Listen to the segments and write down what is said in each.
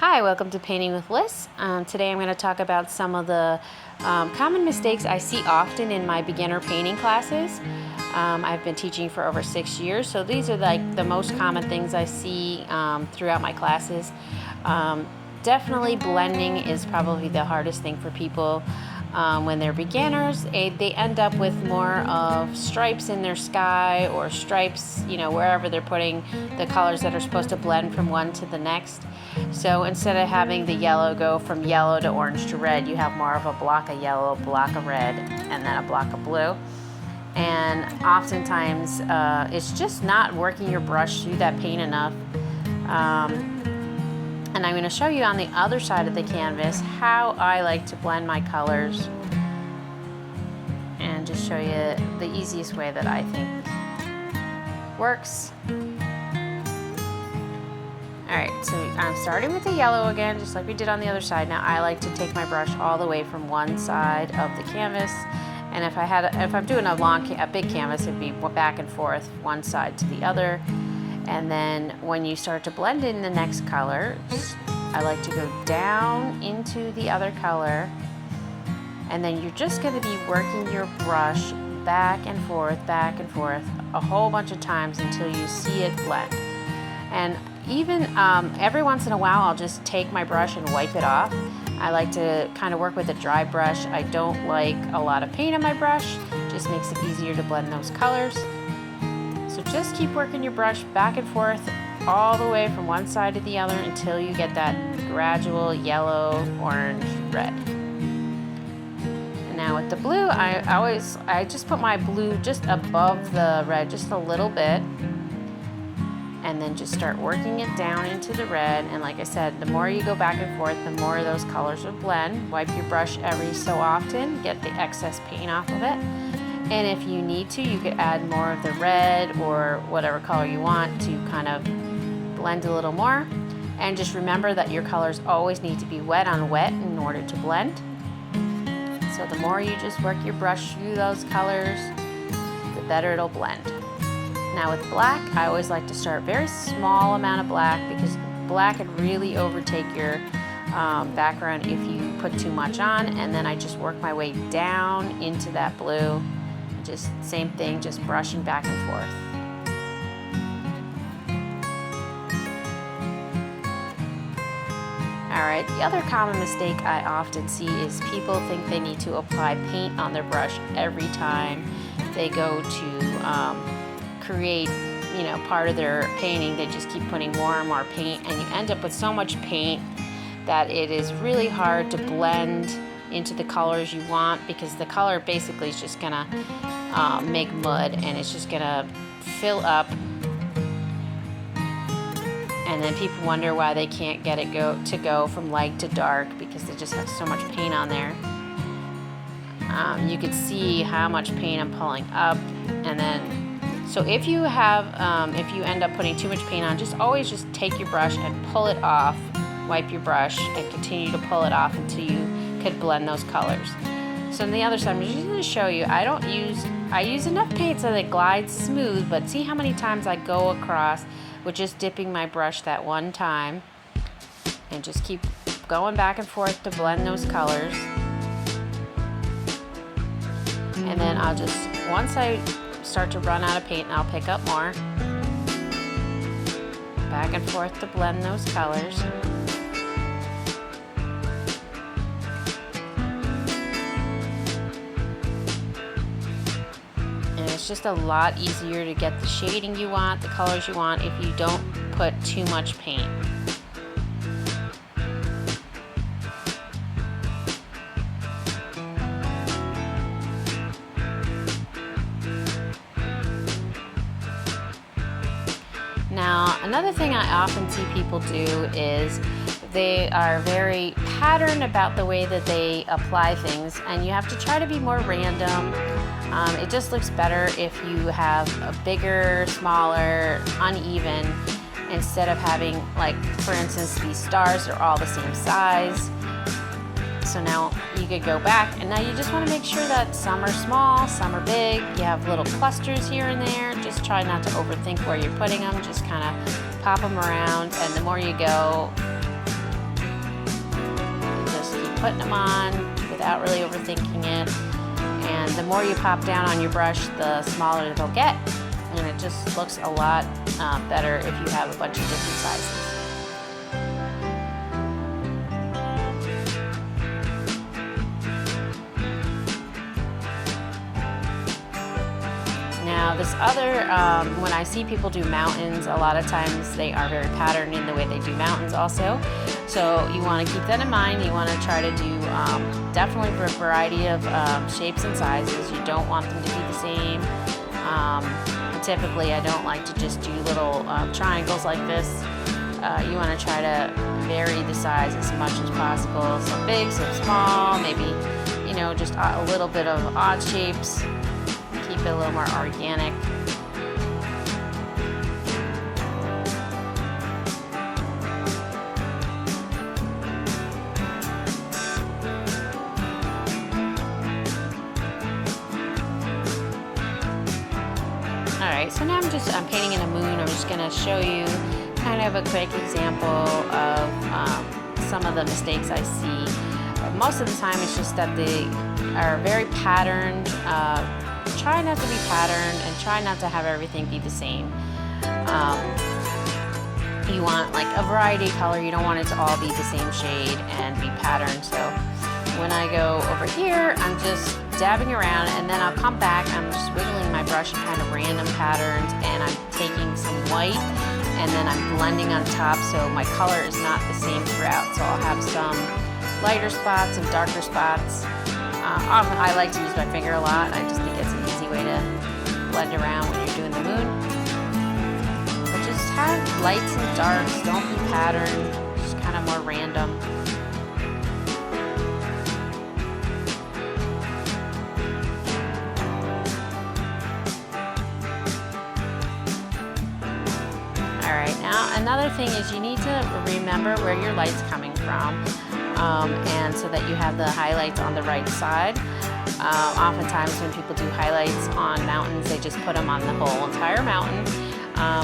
Hi, welcome to Painting with Liz. Today I'm going to talk about some of the common mistakes I see often in my beginner painting classes. I've been teaching for over 6 years, so these are like the most common things I see throughout my classes. Definitely blending is probably the hardest thing for people. When they're beginners, they end up with more of stripes in their sky or stripes, wherever they're putting the colors that are supposed to blend from one to the next. So instead of having the yellow go from yellow to orange to red, you have more of a block of yellow, a block of red, and then a block of blue. And oftentimes, it's just not working your brush through that paint enough. And I'm going to show you on the other side of the canvas how I like to blend my colors and just show you the easiest way that I think works. Alright, so I'm starting with the yellow again, just like we did on the other side. Now I like to take my brush all the way from one side of the canvas, and if I'm doing a big canvas, it'd be back and forth, one side to the other. And then when you start to blend in the next color, I like to go down into the other color, and then you're just going to be working your brush back and forth a whole bunch of times until you see it blend. And even every once in a while I'll just take my brush and wipe it off. I like to kind of work with a dry brush. I don't like a lot of paint on my brush, just makes it easier to blend those colors. So just keep working your brush back and forth all the way from one side to the other until you get that gradual yellow, orange, red. And now with the blue, I just put my blue just above the red just a little bit, and then just start working it down into the red. And like I said, the more you go back and forth, the more those colors will blend. Wipe your brush every so often, get the excess paint off of it. And if you need to, you could add more of the red or whatever color you want to kind of blend a little more. And just remember that your colors always need to be wet on wet in order to blend. So the more you just work your brush through those colors, the better it'll blend. Now with black, I always like to start very small amount of black, because black could really overtake your background if you put too much on. And then I just work my way down into that blue. Just same thing, just brushing back and forth. Alright, the other common mistake I often see is people think they need to apply paint on their brush every time they go to create, part of their painting. They just keep putting more and more paint, and you end up with so much paint that it is really hard to blend into the colors you want, because the color basically is just gonna make mud, and it's just gonna fill up, and then people wonder why they can't get it to go from light to dark, because they just have so much paint on there. You could see how much paint I'm pulling up, and then so if you end up putting too much paint on, always just take your brush and pull it off. Wipe your brush and continue to pull it off until you could blend those colors. So on the other side, I'm just going to show you, I use enough paint so that it glides smooth, but see how many times I go across with just dipping my brush that one time, and just keep going back and forth to blend those colors. And then once I start to run out of paint, I'll pick up more. Back and forth to blend those colors. It's just a lot easier to get the shading you want, the colors you want, if you don't put too much paint. Now, another thing I often see people do is they are very patterned about the way that they apply things, and you have to try to be more random. It just looks better if you have a bigger, smaller, uneven, instead of having, like, for instance, these stars are all the same size. So now you could go back, and now you just want to make sure that some are small, some are big. You have little clusters here and there. Just try not to overthink where you're putting them. Just kind of pop them around, and the more you go, putting them on without really overthinking it. And the more you pop down on your brush, the smaller they'll get. And it just looks a lot better if you have a bunch of different sizes. Now this other, when I see people do mountains, a lot of times they are very patterned in the way they do mountains also. So you want to keep that in mind. You want to try to do definitely for a variety of shapes and sizes. You don't want them to be the same. Typically I don't like to just do little triangles like this. You want to try to vary the size as much as possible. Some big, some small, maybe, you know, just a little bit of odd shapes. Keep it a little more organic. Alright, so now I'm painting in a moon. I'm just going to show you kind of a quick example of some of the mistakes I see. Most of the time it's just that they are very patterned. Try not to be patterned and try not to have everything be the same. You want like a variety of color. You don't want it to all be the same shade and be patterned. So when I go over here, I'm just dabbing around, and then I'll come back. I'm just wiggling my brush in kind of random patterns, and I'm taking some white and then I'm blending on top so my color is not the same throughout. So I'll have some lighter spots and darker spots. Often I like to use my finger a lot. I just think it's an easy way to blend around when you're doing the moon. But just have lights and darks, don't be patterned, just kind of more random. Alright, now another thing is you need to remember where your light's coming from. And so that you have the highlights on the right side. Oftentimes when people do highlights on mountains, they just put them on the whole entire mountain,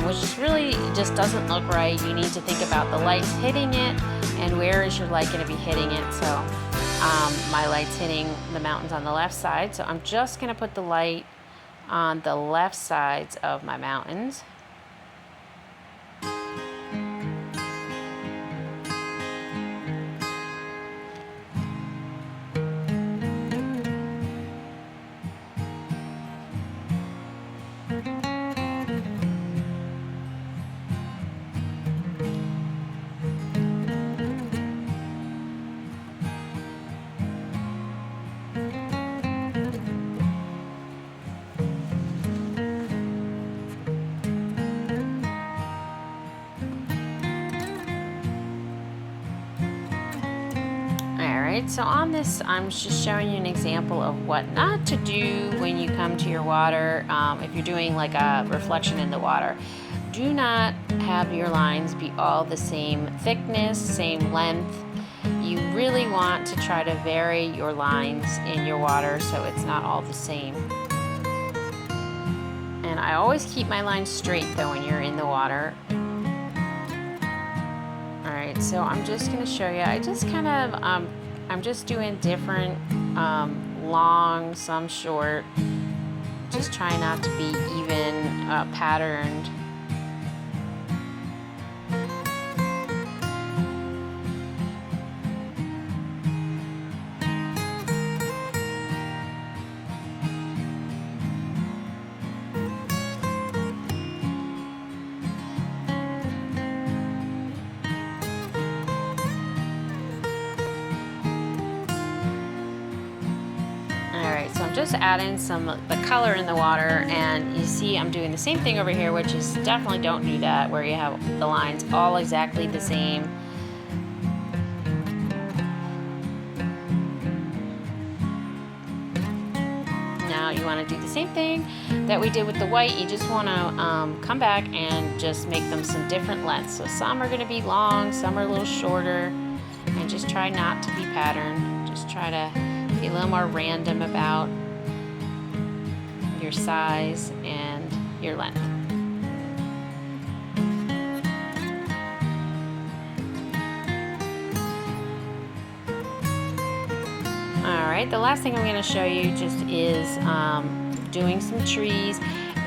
which really just doesn't look right. You need to think about the lights hitting it and where is your light going to be hitting it. So my light's hitting the mountains on the left side, so I'm just going to put the light on the left sides of my mountains. So on this, I'm just showing you an example of what not to do when you come to your water. If you're doing like a reflection in the water, do not have your lines be all the same thickness, same length. You really want to try to vary your lines in your water so it's not all the same. And I always keep my lines straight though when you're in the water. Alright, so I'm just going to show you, I just kind of I'm just doing different, long, some short, just trying not to be even patterned. So I'm just adding the color in the water, and you see I'm doing the same thing over here, which is definitely don't do that where you have the lines all exactly the same. Now you want to do the same thing that we did with the white. You just want to come back and just make them some different lengths. So some are going to be long, some are a little shorter, and just try not to be patterned. Just try to be a little more random about your size and your length. right, the last thing I'm going to show you just is doing some trees.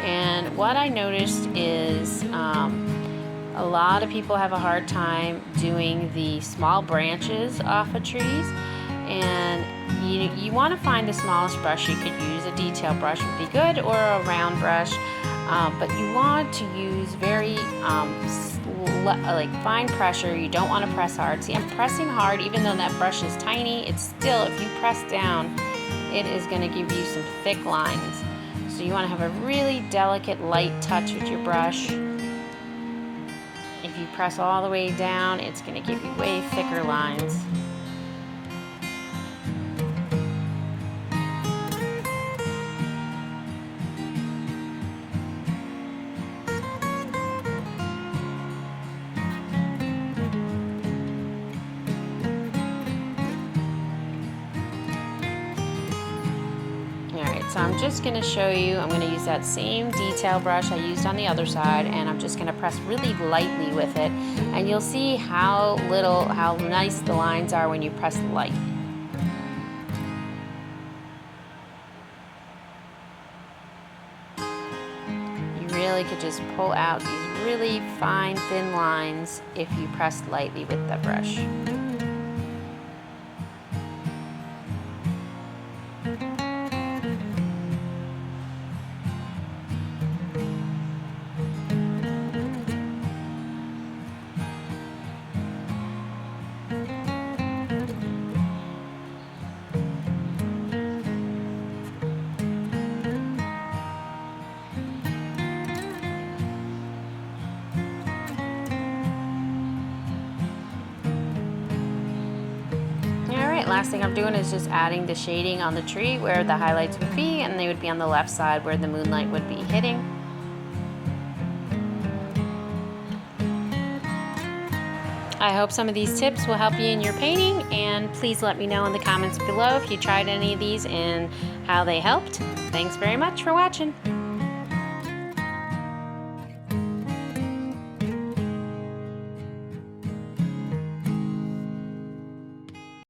And what I noticed is a lot of people have a hard time doing the small branches off of trees. And you want to find the smallest brush you could use. A detail brush would be good, or a round brush. But you want to use very like fine pressure. You don't want to press hard. See, I'm pressing hard even though that brush is tiny. It's still, if you press down, it is going to give you some thick lines. So you want to have a really delicate light touch with your brush. If you press all the way down, it's going to give you way thicker lines. So I'm just going to show you, I'm going to use that same detail brush I used on the other side, and I'm just going to press really lightly with it, and you'll see how nice the lines are when you press light. You really could just pull out these really fine, thin lines if you press lightly with the brush. Last thing I'm doing is just adding the shading on the tree where the highlights would be, and they would be on the left side where the moonlight would be hitting. I hope some of these tips will help you in your painting, and please let me know in the comments below if you tried any of these and how they helped. Thanks very much for watching.